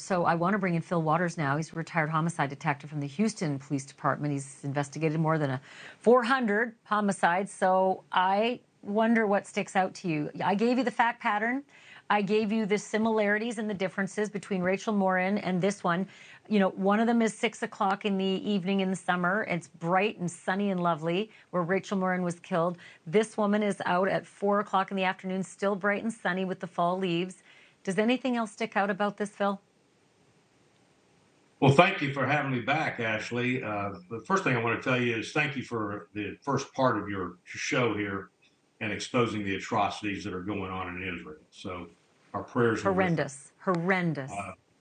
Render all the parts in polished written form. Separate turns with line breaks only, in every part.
So I want to bring in Fil Waters now. He's a retired homicide detective from the Houston Police Department. He's investigated more than 400 homicides. So I wonder what sticks out to you. I gave you the fact pattern. I gave you the similarities and the differences between Rachel Morin and this one. You know, one of them is 6 o'clock in the evening in the summer. It's bright and sunny and lovely where Rachel Morin was killed. This woman is out at 4 o'clock in the afternoon, still bright and sunny with the fall leaves. Does anything else stick out about this, Phil?
Well, thank you for having me back, Ashleigh. The first thing I want to tell you is thank you for the first part of your show here and exposing the atrocities that are going on in Israel. So our prayers are
horrendous, horrendous.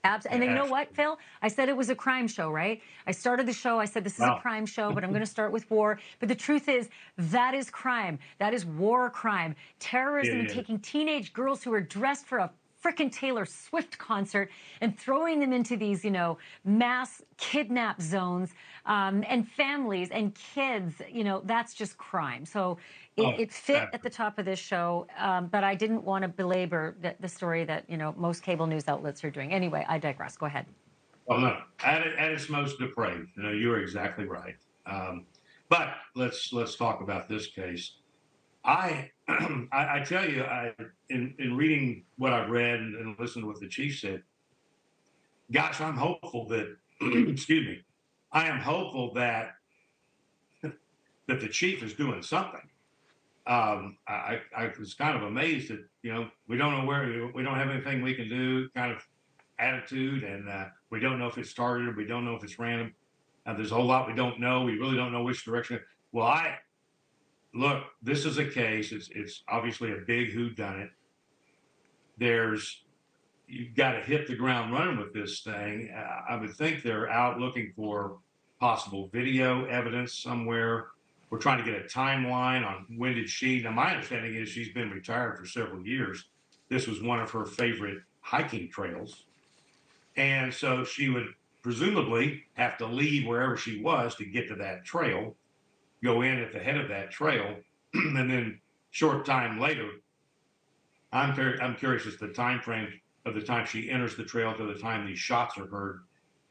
And then you know what, Phil? I said it was a crime show, right? I started the show, I said this is a crime show, but I'm going to start with war. But the truth is, that is crime. That is war crime. Terrorism and taking teenage girls who are dressed for a frickin' Taylor Swift concert and throwing them into these, you know, mass kidnap zones and families and kids, you know, that's just crime. So it fit at the top of this show, but I didn't want to belabor the story that, you know, most cable news outlets are doing. Anyway, I digress. Go ahead.
Well, no, at its most depraved. You know, you're exactly right. But let's talk about this case. I tell you, in reading what I've read and listened to what the chief said, gosh, I'm hopeful that, excuse me, I am hopeful that the chief is doing something. I was kind of amazed that, you know, we don't know we don't have anything we can do kind of attitude, and we don't know if it started or we don't know if it's random. There's a whole lot we don't know. We really don't know which direction. Well, look, this is a case. It's obviously a big whodunit. You've got to hit the ground running with this thing. I would think they're out looking for possible video evidence somewhere. We're trying to get a timeline on when did she. Now, my understanding is she's been retired for several years. This was one of her favorite hiking trails, and so she would presumably have to leave wherever she was to get to that trail, go in at the head of that trail, and then short time later, I'm curious as to the time frame of the time she enters the trail to the time these shots are heard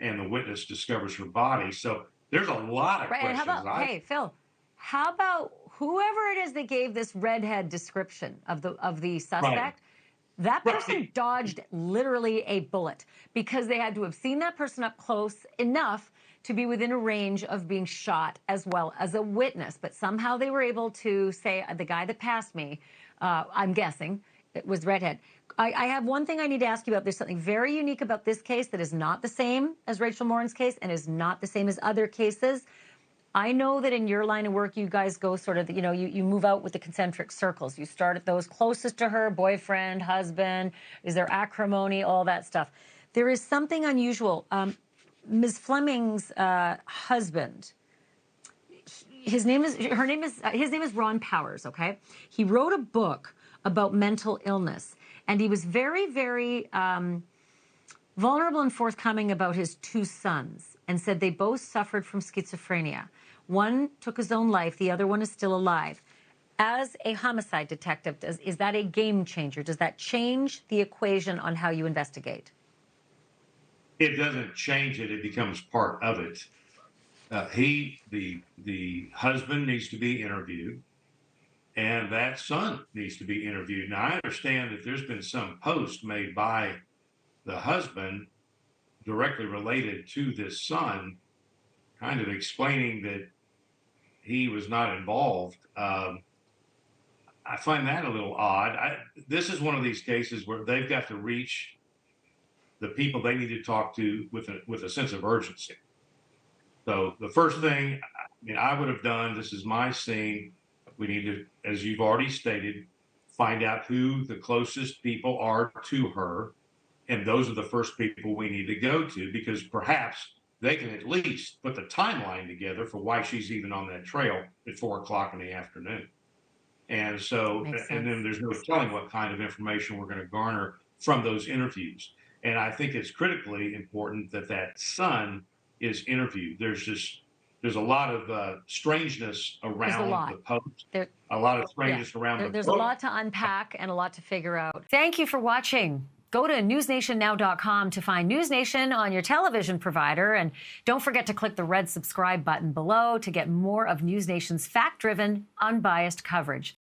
and the witness discovers her body. So there's a lot of questions.
And how about, hey, Phil, how about whoever it is that gave this redhead description of the suspect? Right. That person dodged literally a bullet because they had to have seen that person up close enough to be within a range of being shot as well as a witness. But somehow they were able to say, the guy that passed me, I'm guessing, it was redhead. I have one thing I need to ask you about. There's something very unique about this case that is not the same as Rachel Morin's case and is not the same as other cases. I know that in your line of work, you guys go sort of, you know, you move out with the concentric circles. You start at those closest to her, boyfriend, husband, is there acrimony, all that stuff. There is something unusual. Ms. Fleming's husband, his name is Ron Powers, okay? He wrote a book about mental illness, and he was very, very vulnerable and forthcoming about his two sons and said they both suffered from schizophrenia. One took his own life. The other one is still alive. As a homicide detective, is that a game changer? Does that change the equation on how you investigate?
It doesn't change it. It becomes part of it. The husband needs to be interviewed, and that son needs to be interviewed. Now, I understand that there's been some post made by the husband directly related to this son, kind of explaining that he was not involved. I find that a little odd. This is one of these cases where they've got to reach the people they need to talk to with a sense of urgency. So the first thing I would have done, this is my scene, we need to, as you've already stated, find out who the closest people are to her. And those are the first people we need to go to, because perhaps they can at least put the timeline together for why she's even on that trail at 4 o'clock in the afternoon. And so, and then there's no telling what kind of information we're going to garner from those interviews. And I think it's critically important that that son is interviewed. There's a lot of strangeness around the post. A lot of strangeness around the book.
There's a lot to unpack and a lot to figure out. Thank you for watching. Go to newsnationnow.com to find NewsNation on your television provider. And don't forget to click the red subscribe button below to get more of NewsNation's fact-driven, unbiased coverage.